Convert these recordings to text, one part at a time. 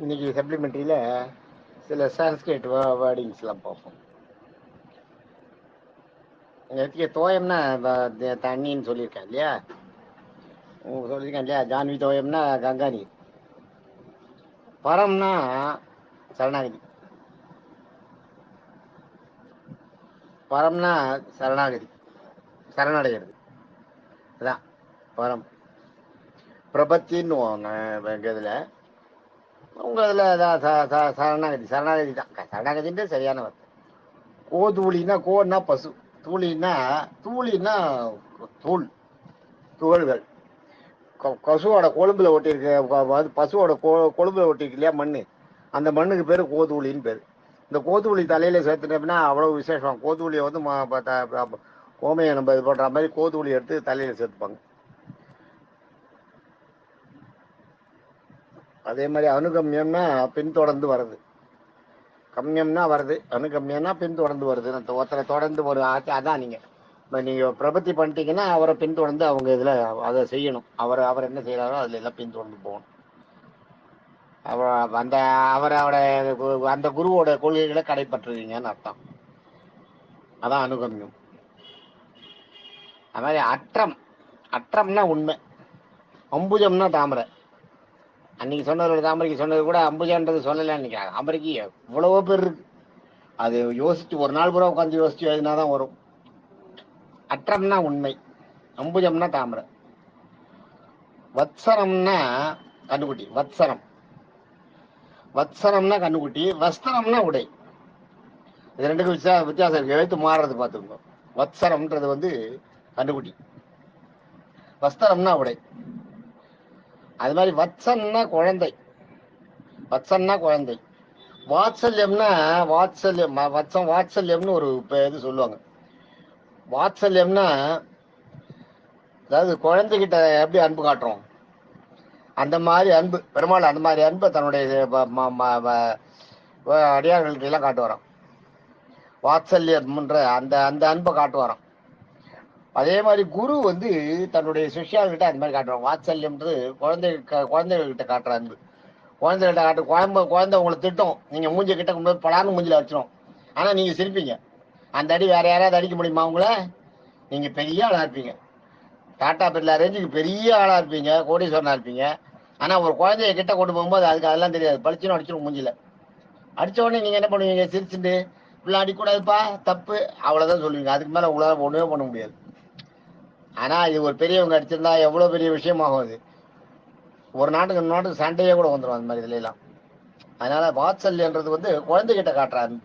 இன்னைக்கு சப்ளிமெண்ட்ரியில் சில சான்ஸ்கிரிட் வேர்டிங்ஸ்லாம் பார்ப்போம். நேற்றுக்கு தோயம்னா தண்ணின்னு சொல்லியிருக்கேன் இல்லையா, சொல்லியிருக்கேன் இல்லையா. ஜான்வி தோயம்னா கங்கா நீர். பரம்னா சரணாகதி. பரம்னா சரணாகதி, சரணடைகிறது. அதான் பரம். பிரபத்தின்னு எங்கள் இதில், உங்கள் இதில் அதான் சரணாகதி. சரணாகதி தான். சரணாகதின்றது சரியான வார்த்தை. கோதூளினா, கோன்னா பசு, தூளின்னா தூள், துகள்கள். பசுவோட கொழும்புல ஒட்டியிருக்கு, பசுவோட கொழும்புல ஒட்டியிருக்கு இல்லையா மண், அந்த மண்ணுக்கு பேர் கோதூளின்னு பேர். இந்த கோதூளி தலையில சேர்த்துட்டோம்னா அவ்வளவு விசேஷம். கோதூளியை வந்து கோமையை நம்ம இது பண்ற மாதிரி கோதூளி எடுத்து தலையில சேர்த்துப்பாங்க. அதே மாதிரி அனுகம்யம்னா பின்தொடர்ந்து வருது, கம்யம்னா வருது, அனுகம்யம்னா பின்தொடர்ந்து வருது. ஒருத்தரை தொடர்ந்து ஒரு அதான் நீங்க பிரபத்தி பண்ணிட்டீங்கன்னா அவரை பின்தொடர்ந்து அவங்க இதுல அதை செய்யணும். அவர் என்ன செய்யறாரோ அதுல எல்லாம் பின்தொடர்ந்து போகணும். அவரோட அந்த குருவோட கொள்கைகளை கடைப்பற்றுவீங்கன்னு அர்த்தம். அதான் அனுகம்யம். அது மாதிரி அற்றம்னா உண்மை. அம்புஜம்னா தாமரை. அன்னைக்கு சொன்னதோட தாமரைக்கு சொன்னது கூட அம்புஜன்றது சொல்லல. அன்னைக்கு தாமரைக்கு எவ்வளவோ பேர் இருக்கு. அது யோசிச்சு ஒரு நாள் பூரா உட்காந்து யோசிச்சு எழுதினாதான் வரும். அற்றம்னா உண்மை, அம்புஜம்னா தாமரை. வத்சரம்னா கண்ணுக்குட்டி. வத்சரம்னா கண்ணுக்குட்டி, வஸ்திரம்னா உடை. இது ரெண்டுக்கும் வித்தியாசம் இருக்கு. எழுத்து மாறுறது பார்த்துக்கோ. வத்சரம்ன்றது வந்து கண்ணுக்குட்டி, வஸ்திரம்னா உடை. அது மாதிரி வத்சன்னா குழந்தை. வாத்சல்யம்னா வாத்சல்யம்னு ஒரு இது சொல்லுவாங்க. வாத்சல்யம்னா அதாவது குழந்தைகிட்ட எப்படி அன்பு காட்டுறோம் அந்த மாதிரி அன்பு. பெருமாள் அந்த மாதிரி அன்பை தன்னுடைய அடியார்களுக்கு எல்லாம் காட்டு வரோம். வாத்சல்யம்ன்ற அந்த அந்த அன்பை காட்டு வரோம். அதே மாதிரி குரு வந்து தன்னுடைய சிஷ்யாள்கிட்ட அந்த மாதிரி காட்டுறோம். வாத்சல்யம்ன்றது குழந்தைகள்கிட்ட காட்டுற அன்பு. குழந்தைகிட்ட காட்டு. குழந்தை உங்களை திட்டம், நீங்க மூஞ்சி கிட்ட கொண்டு பலான்னு மூஞ்சில வச்சிரும். ஆனா நீங்க சிரிப்பீங்க. அந்த அடி வேற யாராவது அடிக்க முடியுமா உங்களை? நீங்க பெரிய ஆளா இருப்பீங்க, டாடா பிர்லா ரேஞ்சுக்கு பெரிய ஆளா இருப்பீங்க, கோடீஸ்வரனா இருப்பீங்க. ஆனா ஒரு குழந்தைய கிட்ட கொண்டு போகும்போது அதுக்கு அதெல்லாம் தெரியாது. பளிச்சுன்னு அடிச்சிடும் மூஞ்சில. அடிச்ச உடனே நீங்க என்ன பண்ணுவீங்க? சிரிச்சுட்டு இப்படிலாம் அடிக்கூடாதுப்பா, தப்பு, அவ்வளவுதான் சொல்லுவீங்க. அதுக்கு மேல உங்களால ஒண்ணுமே பண்ண முடியாது. ஆனா இது ஒரு பெரியவங்க அடிச்சிருந்தா எவ்வளவு பெரிய விஷயமாகும். அது ஒரு நாட்டுக்கு சண்டையே கூட வந்துடும் அந்த மாதிரி இதுல எல்லாம். அதனால வாத்சல்யன்றது வந்து குழந்தைகிட்ட காட்டுறாரு.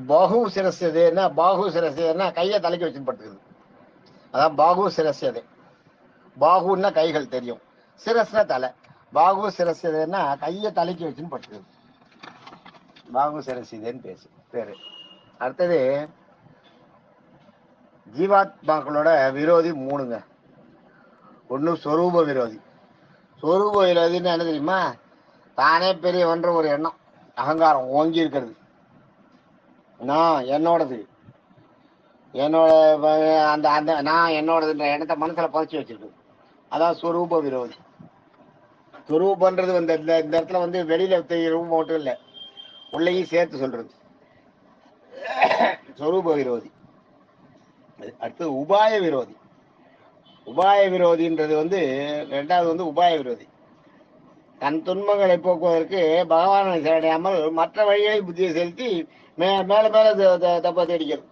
பாகு சிரஸ்யதுன்னா, கையை தலைக்கு வச்சுன்னு படுத்துக்குது. அதான் பாகு சிரஸ்யது. பாகுன்னா கைகள் தெரியும், சிரஸ்னா தலை. பாகு சிரஸ்யதுன்னா கையை தலைக்கு வச்சுன்னு படுத்துக்குது. பாகு சிரஸ்யதுன்னு பேரு. அடுத்தது ஜீவாத்மாக்களோட விரோதி மூணுங்க. ஒண்ணு சொரூப விரோதி. சொரூப விரோதின்னு என்ன தெரியுமா? தானே பெரியவன்ற ஒரு எண்ணம், அகங்காரம் ஓங்கி இருக்கிறது. நான் என்னோடது, என்னோட அந்த அந்த நான் என்னோடதுன்ற எண்ணத்தை மனசுல பதிச்சு வச்சிருக்கு. அதான் சொரூப விரோதி. சொரூபன்றது வந்து இந்த இடத்துல வந்து வெளியில ரூபம் மட்டும் இல்லை, உள்ளேயும் சேர்த்து சொல்றது. சொரூப விரோதி. அடுத்தது உபாய விரோதி. உபாய விரோதின்றது வந்து ரெண்டாவது வந்து உபாய விரோதி. தன் துன்பங்களை போக்குவதற்கு பகவானை சரடையாமல் மற்ற வழிகளை புத்தியை செலுத்தி மேல மேல தப்ப தேடிக்கிறது.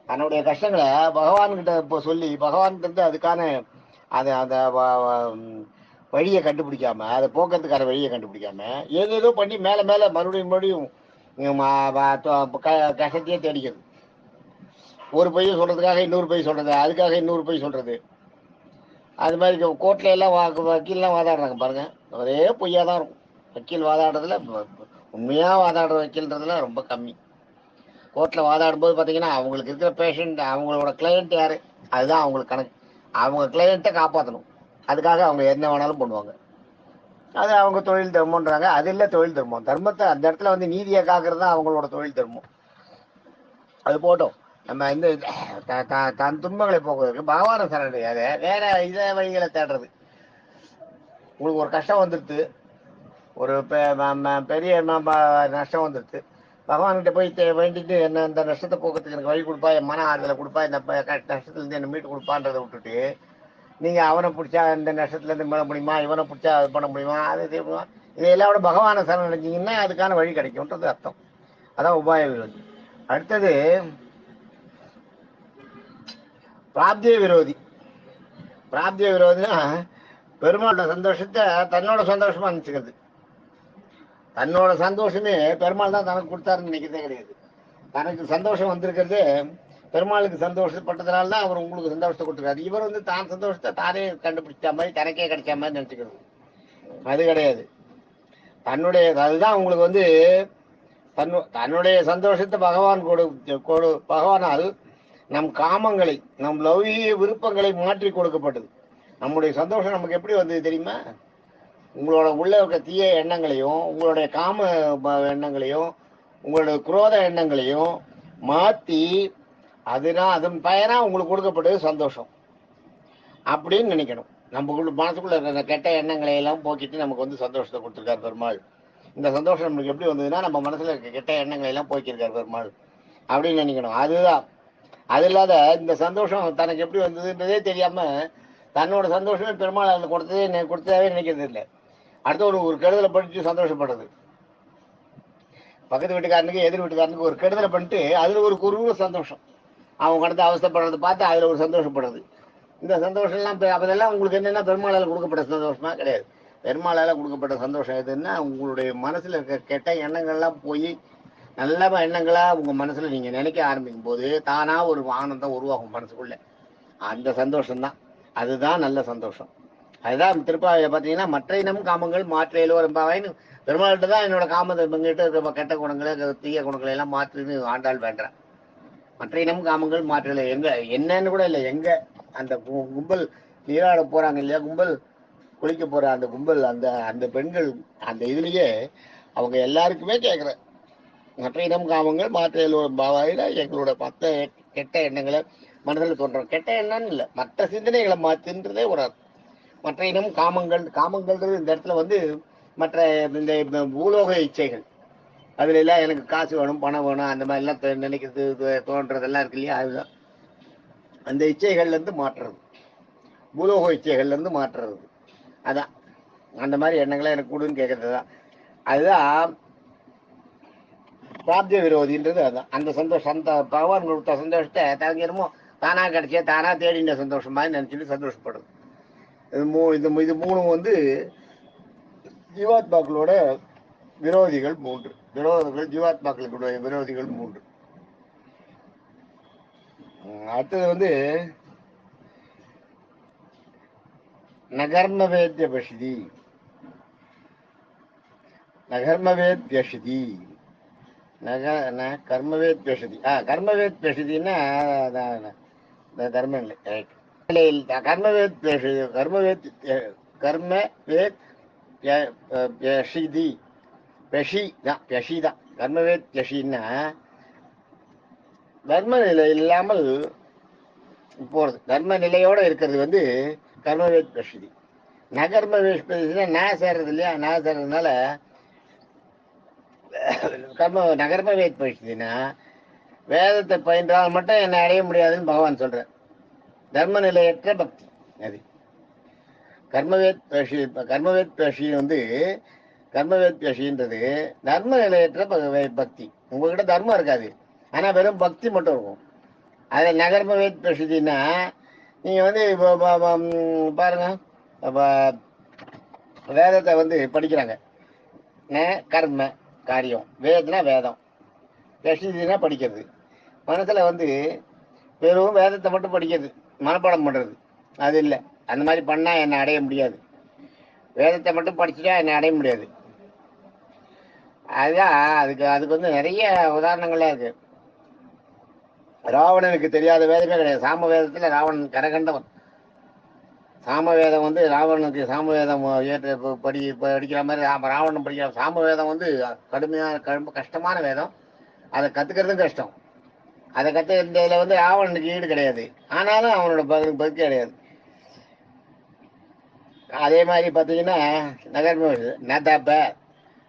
தன்னுடைய கஷ்டங்களை பகவான்கிட்ட இப்போ சொல்லி பகவான்கிட்ட அதுக்கான அந்த வழியை கண்டுபிடிக்காம, அதை போக்குறதுக்கான வழியை கண்டுபிடிக்காம ஏதேதோ பண்ணி மேல மேல மறுபடியும் கஷ்டத்தையே தேடிக்கிறது. ஒரு பொய்யை சொல்றதுக்காக இன்னொரு பொய் சொல்றது, அதுக்காக இன்னொரு பொய் சொல்றது. அது மாதிரி கோர்ட்ல எல்லாம் வக்கீல்லாம் வாதாடுறாங்க பாருங்க, ஒரே பொய்யா தான் இருக்கும். வக்கீல் வாதாடுறதுல உண்மையா வாதாடுற வக்கீல்ன்றதுல ரொம்ப கம்மி. கோர்ட்ல வாதாடும் போது பாத்தீங்கன்னா அவங்களுக்கு இருக்கிற பேஷண்ட், அவங்களோட கிளையண்ட் யாரு, அதுதான் அவங்களுக்கு கணக்கு. அவங்க கிளையண்ட்டை காப்பாற்றணும், அதுக்காக அவங்க என்ன வேணாலும் பண்ணுவாங்க. அது அவங்க தொழில் தர்மம்ன்றாங்க. அது இல்லை தொழில் தர்மம். தர்மத்தை அந்த இடத்துல வந்து நீதியை காக்கிறது தான் அவங்களோட தொழில் தர்மம். அது போட்டோம். நம்ம இந்த தன் துன்பங்களை போக்குவதற்கு பகவான சரணடையாத வேற இத வழிகளை தேடுறது. உங்களுக்கு ஒரு கஷ்டம் வந்துடுது, ஒரு பெரிய நஷ்டம் வந்துடுது. பகவான்கிட்ட போய் வேண்டிட்டு என்ன இந்த நஷ்டத்தை போக்கிறதுக்கு எனக்கு வழி கொடுப்பா, என் மன ஆறுதலை கொடுப்பா, இந்த நஷ்டத்துலேருந்து என்ன மீட்டு கொடுப்பான்றதை விட்டுட்டு நீங்கள் அவனை பிடிச்சா இந்த நஷ்டத்துலேருந்து பண்ண முடியுமா, இவனை பிடிச்சா அது பண்ண முடியுமா, அது செய்யணுமா, இதையெல்லாம் விட பகவானை சரண் நினைச்சிங்கன்னா அதுக்கான வழி கிடைக்கும்ன்றது அர்த்தம். அதான் உபாய விரோதி. அடுத்தது பிராப்திய விரோதி. பிராப்திய விரோதினா பெருமாளோட சந்தோஷத்தை தன்னோட சந்தோஷமா நினைச்சுக்கிறது. தன்னோட சந்தோஷமே பெருமாள் தான் தனக்கு கொடுத்தாருன்னு நினைக்கிறதே கிடையாது. தனக்கு சந்தோஷம் வந்திருக்கிறது பெருமாளுக்கு சந்தோஷப்பட்டதுனால தான் அவர் உங்களுக்கு சந்தோஷத்தை கொடுத்துருக்காரு. இவர் வந்து தான் சந்தோஷத்தை தானே கண்டுபிடிச்ச மாதிரி தனக்கே கிடைச்ச மாதிரி நினைச்சுக்கிறது. அது கிடையாது. தன்னுடைய அதுதான் உங்களுக்கு வந்து தன்னுடைய சந்தோஷத்தை பகவான் பகவானால் நம் காமங்களை, நம் லௌகிக விருப்பங்களை மாற்றி கொடுக்கப்பட்டது. நம்முடைய சந்தோஷம் நமக்கு எப்படி வந்தது தெரியுமா? உங்களோட உள்ள இருக்க தீய எண்ணங்களையும், உங்களுடைய காம எண்ணங்களையும், உங்களுடைய குரோத எண்ணங்களையும் மாற்றி அதன் பயனா உங்களுக்கு கொடுக்கப்பட்டது சந்தோஷம் அப்படின்னு நினைக்கணும். நம்ம மனசுக்குள்ள இருக்கிற கெட்ட எண்ணங்களை எல்லாம் போக்கிட்டு நமக்கு வந்து சந்தோஷத்தை கொடுத்துருக்காரு பெருமாள். இந்த சந்தோஷம் நம்மளுக்கு எப்படி வந்ததுன்னா நம்ம மனசுல இருக்க கெட்ட எண்ணங்களை எல்லாம் போக்கியிருக்காரு பெருமாள் அப்படின்னு நினைக்கணும். அதுதான். அது இல்லாத இந்த சந்தோஷம் தனக்கு எப்படி வந்ததுன்றதே தெரியாம தன்னோட சந்தோஷமே பெருமாள் அதில் கொடுத்ததாவே நினைக்கிறது இல்லை. அடுத்த ஒரு கெடுதலை படிச்சு சந்தோஷப்படுறது. பக்கத்து வீட்டுக்காரனுக்கு எதிர் வீட்டுக்காரனுக்கு ஒரு கெடுதலை பண்ணிட்டு அதுல ஒரு குறுகுற சந்தோஷம், அவங்க கடந்து அவஸ்தைப்படுறதை பார்த்து அதுல ஒரு சந்தோஷப்படுறது. இந்த சந்தோஷம் எல்லாம் அதெல்லாம் உங்களுக்கு என்னன்னா பெருமாளால் கொடுக்கப்பட்ட சந்தோஷமா கிடையாது. பெருமாளால் கொடுக்கப்பட்ட சந்தோஷம் எதுன்னா உங்களுடைய மனசுல இருக்க கெட்ட எண்ணங்கள்லாம் போய் நல்ல எண்ணங்களா உங்க மனசுல நீங்க நினைக்க ஆரம்பிக்கும் போது தானா ஒரு ஆனந்தம் உருவாகும் மனசுக்குள்ள. அந்த சந்தோஷம் தான், அதுதான் நல்ல சந்தோஷம். அதுதான் திருப்பாவையில பார்த்தீங்கன்னா மற்ற இனம் காமங்கள் மாற்றையிலோ ரொம்பவாயின்னு பெருமாள்கிட்ட தான் என்னோட காமத்தை இவங்கிட்ட இருக்க கெட்ட குணங்களை தீய குணங்களை எல்லாம் மாற்றுன்னு ஆண்டாள் வேண்டான். மற்ற இனம் காமங்கள் மாற்றல எங்க என்னன்னு கூட இல்லை. எங்க அந்த கும்பல் நீராட போறாங்க இல்லையா, கும்பல் குளிக்க போற அந்த கும்பல், அந்த அந்த பெண்கள் அந்த இதுலயே அவங்க எல்லாருக்குமே கேட்குற மற்ற இனம் காமங்கள் மாற்ற பாவாயில எங்களோட மற்ற கெட்ட எண்ணங்களை மனதில் தோன்றும். கெட்ட எண்ணம்னு இல்லை, மற்ற சிந்தனைகளை மாற்றுன்றதே ஒரு மற்ற இனம் காமங்கள்ன்றது இந்த இடத்துல வந்து மற்ற இந்த பூலோக இச்சைகள், அதுல எல்லாம் எனக்கு காசு வேணும், பணம் வேணும், அந்த மாதிரி எல்லாம் நினைக்கிறது தோன்றதெல்லாம் இருக்கு இல்லையா, அதுதான் அந்த இச்சைகள்ல இருந்து மாற்றுறது, பூலோக இச்சைகள்ல இருந்து மாற்றுறது. அதான் அந்த மாதிரி எண்ணங்களை எனக்கு கொடுன்னு கேட்கறது தான். அதுதான் பிராப்திய விரோதின்றது. அதுதான் அந்த சந்தோஷம், அந்த பகவான் கொடுத்த சந்தோஷத்தை தனக்கு என்னமோ தானா கிடைச்சே தானா தேடின சந்தோஷம் மாதிரி நினைச்சிட்டு சந்தோஷப்படுறது. இது மூணும் வந்து ஜீவாத்மாக்களோட விரோதிகள் 3. ஜீவாத்மாக்களுடைய விரோதிகள் 3. அடுத்தது வந்து நகர்மவேத்ய பஷிதி. நகர்மவேத் பியஷிதி கர்மவேத் பேசுதி. கர்மவேத் பேசுதின்னா கர்ம இல்லை, கர்மவேத் பேசுதி, கர்மவேத் கர்மவேத் யஷிதி பெஷி தான், பெஷி தான். கர்மவேத் யஷின்னா தர்ம நிலை இல்லாமல் போறது, தர்ம நிலையோட இருக்கிறது வந்து கர்மவேத் பெஷிதி. நகர்மவேத் பேசுனா நான் சேர்றது இல்லையா, நான் சேர்றதுனால நகர்மவேத் பேசுதுன்னா வேதத்தை பயின்றால் மட்டும் என்னை அடைய முடியாதுன்னு பகவான் சொல்ற. தர்ம நிலையற்ற பக்தி அது கர்மவேத் பேஷி. கர்மவேத் பேஷி வந்து கர்மவேத் பேஷின்றது தர்ம நிலையற்ற பக்தி. உங்ககிட்ட தர்மம் இருக்காது, ஆனா வெறும் பக்தி மட்டும் இருக்கும். அது நகர்மவேத் பேசுதின்னா நீங்க வந்து பாருங்க, வேதத்தை வந்து படிக்கிறாங்க, கர்ம காரியம், வேதனா வேதம், பேசுதினா படிக்கிறது. மனசுல வந்து வெறும் வேதத்தை மட்டும் படிக்கிறது, மனப்பாடம் பண்றது, அது இல்லை. அந்த மாதிரி பண்ணா என்னை அடைய முடியாது. வேதத்தை மட்டும் படிச்சுட்டா என்னை அடைய முடியாது. அதுதான் அதுக்கு வந்து நிறைய உதாரணங்கள்லாம் இருக்கு. ராவணனுக்கு தெரியாத வேதமே கிடையாது. சாம வேதத்துல ராவணன் கரகண்டவன். சாமவேதம் வந்து ராவணனுக்கு சாமவேதம் படிக்கிற மாதிரி ராவணன் படிக்கிற சாமவேதம் வந்து கடுமையான கஷ்டமான வேதம். அதை கத்துக்கிறதும் கஷ்டம். அதை கத்துக்கிறதுல வந்து ராவணனுக்கு ஈடு கிடையாது. ஆனாலும் அவனோட பக்தி கிடையாது. அதே மாதிரி பார்த்தீங்கன்னா நகர்ம நதப.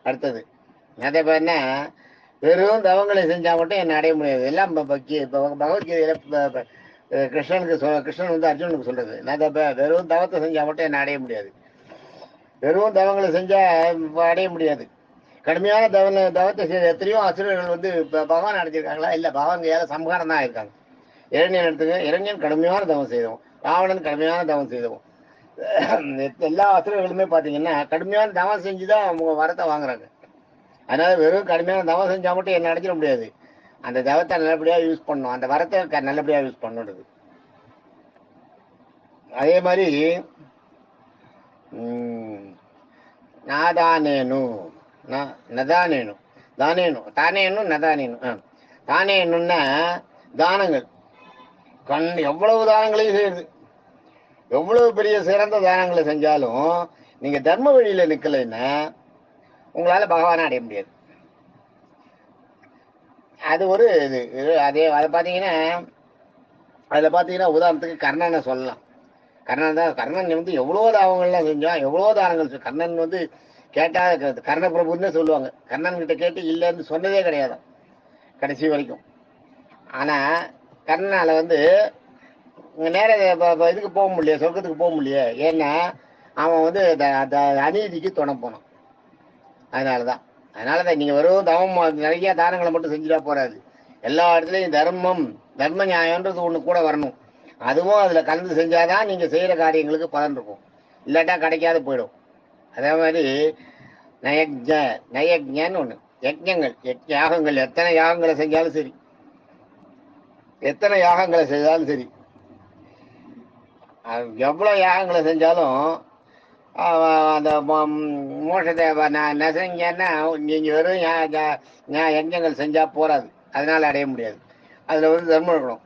அடுத்தது நதபன்னா வெறும் தவங்களை செஞ்சா மட்டும் என்ன அடைய முடியாது. எல்லாம் பகவத்கீதையில கிருஷ்ணன் வந்து அர்ஜுனனுக்கு சொல்றது நதப, வெறும் தவத்தை செஞ்சா மட்டும் என்ன அடைய முடியாது. வெறும் தவங்களை செஞ்சா அடைய முடியாது. கடுமையான தவத்தை செய்த எத்தனையோ அசுரர்கள் வந்து பகவான் அடைஞ்சிருக்காங்களா? இல்ல, பகவான் ஏதாவது சம்ஹாரம் தான் ஆயிருக்காங்க. இரண்யன் எடுத்துக்க, இரண்யன் கடுமையான தவம் செய்தவன், ராவணன் கடுமையான தவம் செய்தவன். எல்லா அசுரர்களுமே பாத்தீங்கன்னா கடுமையான தவம் செஞ்சுதான் அவங்க வரத்தை வாங்குறாங்க. அதனால வெறும் கடுமையான தவம் செஞ்சா மட்டும் என்ன அடைஞ்சிட முடியாது. அந்த தவத்தை நல்லபடியா யூஸ் பண்ணும், அந்த வரத்தை நல்லபடியா யூஸ் பண்ணுறது. அதே மாதிரி நாதானேனு நதானேனு தானேனு தானேனு நதானேனு தானேனுன்னா தானங்கள். எவ்வளவு தானங்களையும் செய்யுது. எவ்வளவு பெரிய சிறந்த தானங்களை செஞ்சாலும் நீங்க தர்ம வழியில நிக்கலைன்னா உங்களால பகவானை அடைய முடியாது. அது ஒரு இது. அதே அதை பார்த்தீங்கன்னா அதுல பார்த்தீங்கன்னா உதாரணத்துக்கு கர்ணனை சொல்லலாம். கர்ணன் வந்து எவ்வளோ தாவங்கள்லாம் செஞ்சான், எவ்வளோ தானங்கள். கர்ணன் வந்து கேட்டா கர்ண பிரபுன்னு சொல்லுவாங்க. கர்ணன் கிட்ட கேட்டு இல்லைன்னு சொன்னதே கிடையாது கடைசி வரைக்கும். ஆனா கர்ணனால வந்து நேர இதுக்கு போக முடியல, சொர்க்கத்துக்கு போக முடியல. ஏன்னா அவன் வந்து அநீதிக்கு துணை போனான். அதனாலதான் நீங்க வெறும் தவம் நிறைய தானங்களை மட்டும் செஞ்சுட்டா போறாது. எல்லா இடத்துலயும் தர்ம நியாயம்ன்றது ஒண்ணு கூட வரணும். அதுவும் அதுல கலந்து செஞ்சாதான் நீங்க செய்யற காரியங்களுக்கு பலன் இருக்கும். இல்லாட்டா கிடைக்காது போயிடும். அதே மாதிரி நயஜன்னு ஒண்ணு, யஜ்ஞங்கள், யாகங்கள். எத்தனை யாகங்களை செஞ்சாலும் சரி, எவ்வளவு யாகங்களை செஞ்சாலும் அந்த மோட்சத்தை நெசங்கன்னா நீங்க வெறும் யஜ்ஞங்கள் செஞ்சா போறாது, அதனால அடைய முடியாது. அதுல வந்து தர்மம் இருக்கணும்.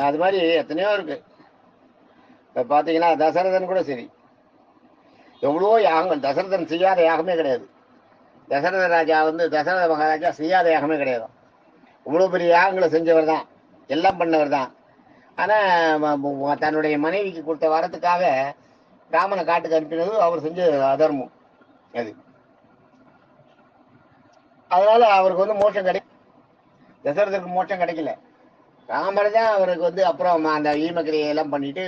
அது மாதிரி எத்தனையோ இருக்கு. இப்ப பாத்தீங்கன்னா தசரதன் கூட சரி, எவ்வளோ யாகங்கள். தசரதன் செய்யாத யாகமே கிடையாது. தசரத மகாராஜா செய்யாத யாகமே கிடையாது. இவ்வளவு பெரிய யாகங்களை செஞ்சவர் தான், எல்லாம் பண்ணவர் தான். ஆனா தன்னுடைய மனைவிக்கு கொடுத்த வரத்துக்காக ராமனை காட்டுக்கு அனுப்பினது அவர் செஞ்ச அதர்மம் அது. அதனால அவருக்கு வந்து மோட்சம் தசரதற்கு மோட்சம் கிடைக்கல. ராமர் தான் அவருக்கு வந்து அப்புறம் அந்த ஈமக்கிரியெல்லாம் பண்ணிட்டு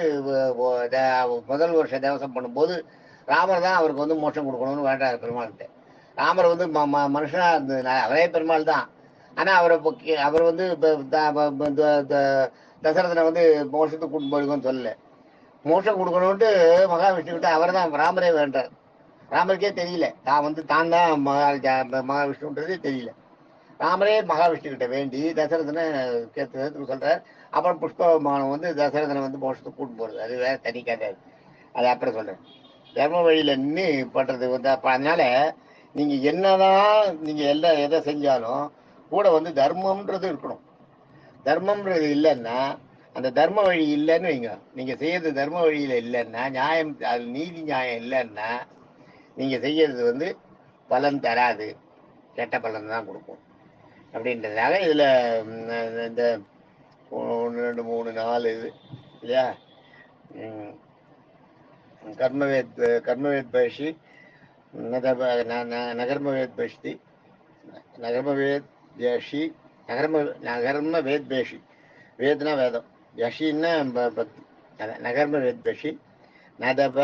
முதல் வருஷ தேவசம் பண்ணும்போது ராமர் தான் அவருக்கு வந்து மோட்சம் கொடுக்கணும்னு வேண்டாம் பெருமாள்கிட்ட. ராமர் வந்து மனுஷனா இருந்தது, அவரே பெருமாள் தான். ஆனா அவர் வந்து தசரதனை வந்து மோட்சத்துக்கு கூட்டு போயிருக்கோன்னு சொல்லல. மோட்சம் கொடுக்கணும்ட்டு மகாவிஷ்ணு கிட்ட அவர் தான் ராமரே வேண்டார். ராமருக்கே தெரியல தான் மகாவிஷ்ணுன்றதே தெரியல. ராமரே மகாவிஷ்ணு கிட்ட வேண்டி தசரதனை கேட்கறதுக்கு சொல்றார். அப்புறம் புஷ்ப விமானம் வந்து தசரதனை வந்து மோட்சத்துக்கு கூட்டு போறது, அது வேற தனி கதை. அது அப்புறம் சொல்றேன். தர்ம வழியில நின்று பண்றது வந்து அதனால நீங்க என்னதான் நீங்க எதை செஞ்சாலும் கூட வந்து தர்மம்ன்றது இருக்கணும். தர்மம்ன்றது இல்லைன்னா, அந்த தர்ம வழி இல்லைன்னு வைங்க, நீங்க செய்யறது தர்ம வழியில இல்லைன்னா, நியாயம், அது நீதி நியாயம் இல்லைன்னா நீங்க செய்யறது வந்து பலன் தராது, கெட்ட பலன் தான் கொடுக்கும். அப்படின்றதுனால இதுல இந்த 1 2 3 4 இது இல்லையா, கர்மவேத் பயிற்சி, நகர்மவேத் பயிற்சி, நகர்மவேத் யஷி, நகர்ம வேத் பேஷி. வேத்னா வேதம், யஷின்னா பக்தி. நகர்ம வேத் பேஷி, நதப,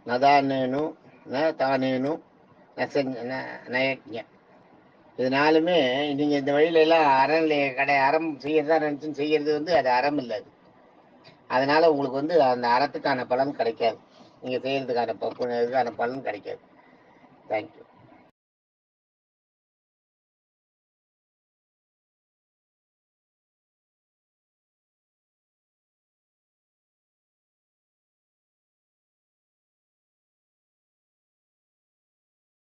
நதானேனு, தானேனு, நயஜ்ஞ. இது நாலுமே நீங்க இந்த வழியில எல்லாம் அறம் செய்யறதா நினைச்சுன்னு செய்யறது வந்து அது அறம் இல்லை. அதனால உங்களுக்கு வந்து அந்த அறத்துக்கான பலன் கிடைக்காது, நீங்க செய்யறதுக்கான பலன் கிடைக்காது. தேங்க்யூ.